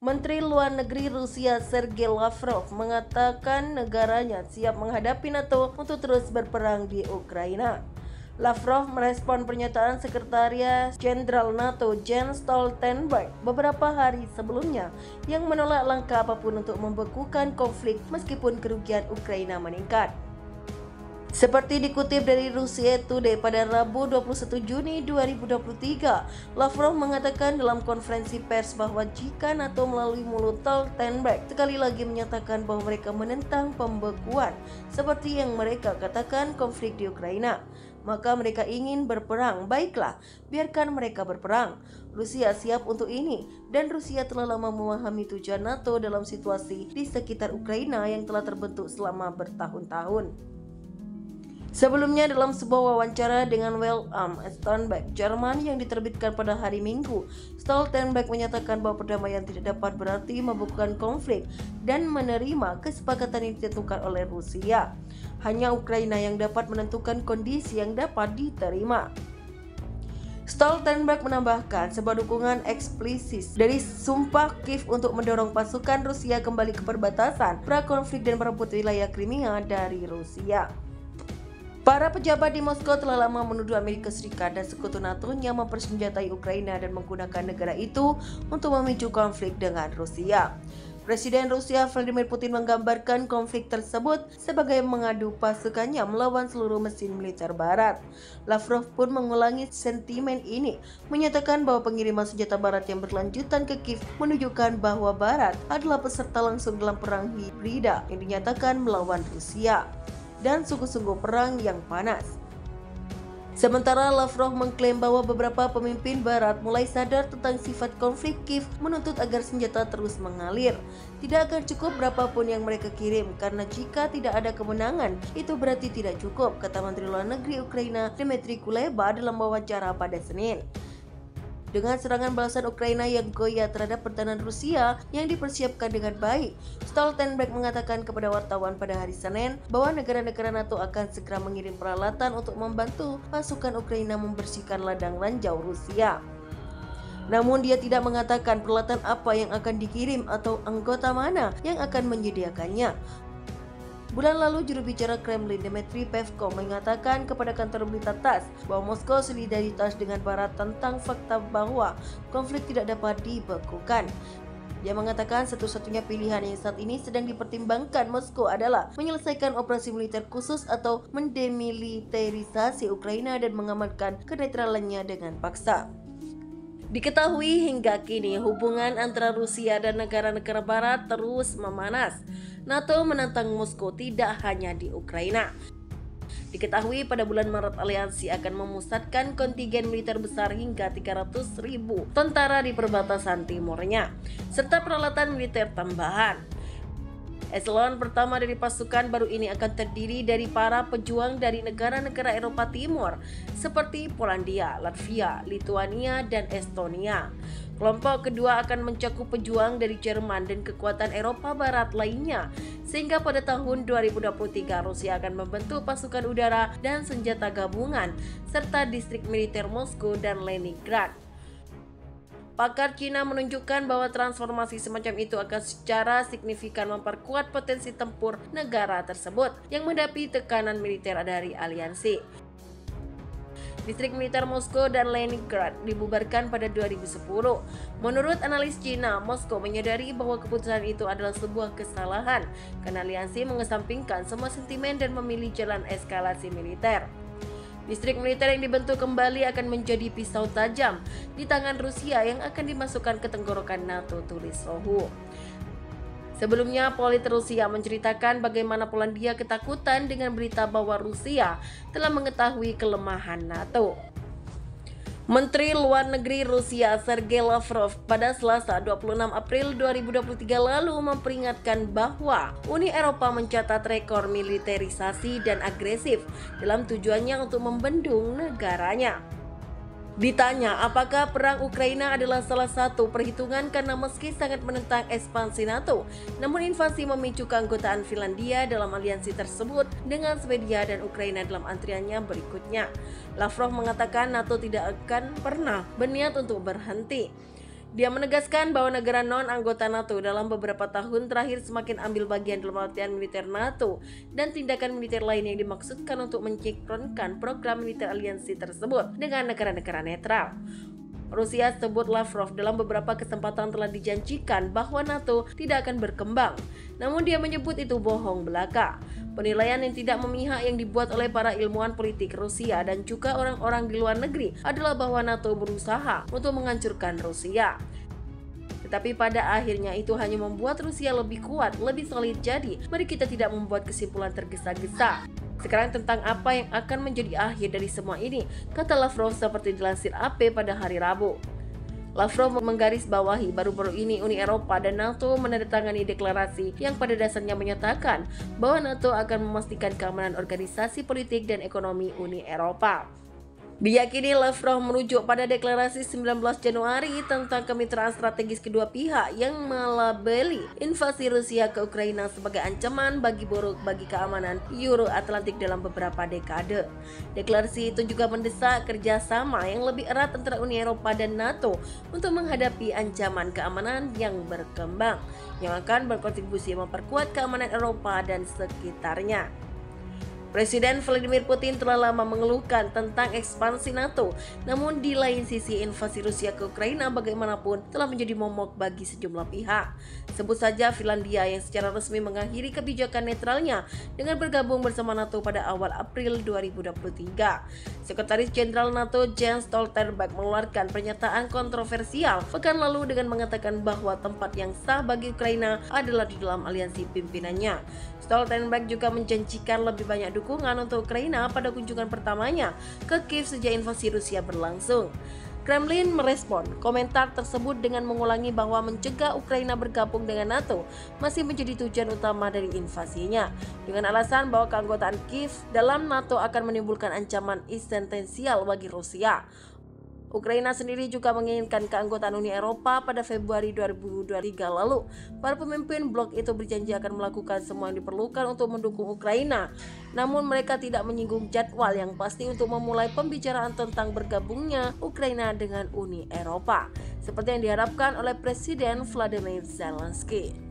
Menteri Luar Negeri Rusia Sergei Lavrov mengatakan negaranya siap menghadapi NATO untuk terus berperang di Ukraina. Lavrov merespon pernyataan Sekretaris Jenderal NATO Jens Stoltenberg beberapa hari sebelumnya yang menolak langkah apapun untuk membekukan konflik meskipun kerugian Ukraina meningkat. Seperti dikutip dari Russia Today pada Rabu 21 Juni 2023, Lavrov mengatakan dalam konferensi pers bahwa jika NATO melalui mulut Stoltenberg sekali lagi menyatakan bahwa mereka menentang pembekuan seperti yang mereka katakan konflik di Ukraina, maka mereka ingin berperang. Baiklah, biarkan mereka berperang. Rusia siap untuk ini, dan Rusia telah lama memahami tujuan NATO dalam situasi di sekitar Ukraina yang telah terbentuk selama bertahun-tahun. Sebelumnya dalam sebuah wawancara dengan Welt am Sonntag Jerman yang diterbitkan pada hari Minggu, Stoltenberg menyatakan bahwa perdamaian tidak dapat berarti membekukan konflik dan menerima kesepakatan yang ditentukan oleh Rusia. Hanya Ukraina yang dapat menentukan kondisi yang dapat diterima. Stoltenberg menambahkan sebuah dukungan eksplisit dari sumpah Kiev untuk mendorong pasukan Rusia kembali ke perbatasan prakonflik dan merebut wilayah Crimea dari Rusia. Para pejabat di Moskow telah lama menuduh Amerika Serikat dan sekutu NATO-nya mempersenjatai Ukraina dan menggunakan negara itu untuk memicu konflik dengan Rusia. Presiden Rusia Vladimir Putin menggambarkan konflik tersebut sebagai mengadu pasukannya melawan seluruh mesin militer Barat. Lavrov pun mengulangi sentimen ini, menyatakan bahwa pengiriman senjata Barat yang berlanjutan ke Kiev menunjukkan bahwa Barat adalah peserta langsung dalam perang hibrida yang dinyatakan melawan Rusia dan sungguh-sungguh perang yang panas. Sementara Lavrov mengklaim bahwa beberapa pemimpin Barat mulai sadar tentang sifat konflik Kiev menuntut agar senjata terus mengalir. Tidak akan cukup berapapun yang mereka kirim, karena jika tidak ada kemenangan, itu berarti tidak cukup, kata Menteri Luar Negeri Ukraina Dmytro Kuleba dalam wawancara pada Senin. Dengan serangan balasan Ukraina yang goyah terhadap pertahanan Rusia yang dipersiapkan dengan baik, Stoltenberg mengatakan kepada wartawan pada hari Senin bahwa negara-negara NATO akan segera mengirim peralatan untuk membantu pasukan Ukraina membersihkan ladang ranjau Rusia. Namun dia tidak mengatakan peralatan apa yang akan dikirim atau anggota mana yang akan menyediakannya. Bulan lalu juru bicara Kremlin Dmitry Peskov mengatakan kepada kantor berita TASS bahwa Moskow solidaritas dengan Barat tentang fakta bahwa konflik tidak dapat dibekukan. Dia mengatakan satu-satunya pilihan yang saat ini sedang dipertimbangkan Moskow adalah menyelesaikan operasi militer khusus atau mendemilitarisasi Ukraina dan mengamankan kenetralannya dengan paksa. Diketahui hingga kini hubungan antara Rusia dan negara-negara Barat terus memanas. NATO menantang Moskow tidak hanya di Ukraina. Diketahui pada bulan Maret aliansi akan memusatkan kontingen militer besar hingga 300.000 tentara di perbatasan timurnya, serta peralatan militer tambahan. Eselon pertama dari pasukan baru ini akan terdiri dari para pejuang dari negara-negara Eropa Timur seperti Polandia, Latvia, Lituania, dan Estonia. Kelompok kedua akan mencakup pejuang dari Jerman dan kekuatan Eropa Barat lainnya, sehingga pada tahun 2023 Rusia akan membentuk pasukan udara dan senjata gabungan serta distrik militer Moskow dan Leningrad. Pakar Cina menunjukkan bahwa transformasi semacam itu akan secara signifikan memperkuat potensi tempur negara tersebut yang menghadapi tekanan militer dari aliansi. Distrik militer Moskow dan Leningrad dibubarkan pada 2010. Menurut analis Cina, Moskow menyadari bahwa keputusan itu adalah sebuah kesalahan karena aliansi mengesampingkan semua sentimen dan memilih jalan eskalasi militer. Distrik militer yang dibentuk kembali akan menjadi pisau tajam di tangan Rusia yang akan dimasukkan ke tenggorokan NATO, tulis Sohu. Sebelumnya, Politik Rusia menceritakan bagaimana Polandia ketakutan dengan berita bahwa Rusia telah mengetahui kelemahan NATO. Menteri Luar Negeri Rusia Sergei Lavrov pada Selasa 26 April 2023 lalu memperingatkan bahwa Uni Eropa mencatat rekor militerisasi dan agresif dalam tujuannya untuk membendung negaranya. Ditanya apakah perang Ukraina adalah salah satu perhitungan karena meski sangat menentang ekspansi NATO, namun invasi memicu keanggotaan Finlandia dalam aliansi tersebut dengan Swedia dan Ukraina dalam antriannya berikutnya. Lavrov mengatakan NATO tidak akan pernah berniat untuk berhenti. Dia menegaskan bahwa negara non-anggota NATO dalam beberapa tahun terakhir semakin ambil bagian dalam latihan militer NATO dan tindakan militer lain yang dimaksudkan untuk mensinkronkan program militer aliansi tersebut dengan negara-negara netral. Rusia, sebut Lavrov, dalam beberapa kesempatan telah dijanjikan bahwa NATO tidak akan berkembang. Namun dia menyebut itu bohong belaka. Penilaian yang tidak memihak yang dibuat oleh para ilmuwan politik Rusia dan juga orang-orang di luar negeri adalah bahwa NATO berusaha untuk menghancurkan Rusia. Tetapi pada akhirnya itu hanya membuat Rusia lebih kuat, lebih solid. Jadi, mari kita tidak membuat kesimpulan tergesa-gesa. Sekarang tentang apa yang akan menjadi akhir dari semua ini, kata Lavrov seperti dilansir AP pada hari Rabu. Lavrov menggarisbawahi baru-baru ini Uni Eropa dan NATO menandatangani deklarasi yang pada dasarnya menyatakan bahwa NATO akan memastikan keamanan organisasi politik dan ekonomi Uni Eropa. Diyakini Lavrov merujuk pada deklarasi 19 Januari tentang kemitraan strategis kedua pihak yang melabeli invasi Rusia ke Ukraina sebagai ancaman buruk bagi keamanan Euro-Atlantik dalam beberapa dekade. Deklarasi itu juga mendesak kerjasama yang lebih erat antara Uni Eropa dan NATO untuk menghadapi ancaman keamanan yang berkembang yang akan berkontribusi memperkuat keamanan Eropa dan sekitarnya. Presiden Vladimir Putin telah lama mengeluhkan tentang ekspansi NATO, namun di lain sisi invasi Rusia ke Ukraina bagaimanapun telah menjadi momok bagi sejumlah pihak. Sebut saja Finlandia yang secara resmi mengakhiri kebijakan netralnya dengan bergabung bersama NATO pada awal April 2023. Sekretaris Jenderal NATO Jens Stoltenberg mengeluarkan pernyataan kontroversial pekan lalu dengan mengatakan bahwa tempat yang sah bagi Ukraina adalah di dalam aliansi pimpinannya. Stoltenberg juga menjanjikan lebih banyak dukungan untuk Ukraina pada kunjungan pertamanya ke Kiev sejak invasi Rusia berlangsung. Kremlin merespon komentar tersebut dengan mengulangi bahwa mencegah Ukraina bergabung dengan NATO masih menjadi tujuan utama dari invasinya, dengan alasan bahwa keanggotaan Kiev dalam NATO akan menimbulkan ancaman eksistensial bagi Rusia. Ukraina sendiri juga menginginkan keanggotaan Uni Eropa pada Februari 2023 lalu. Para pemimpin blok itu berjanji akan melakukan semua yang diperlukan untuk mendukung Ukraina. Namun mereka tidak menyinggung jadwal yang pasti untuk memulai pembicaraan tentang bergabungnya Ukraina dengan Uni Eropa, seperti yang diharapkan oleh Presiden Vladimir Zelensky.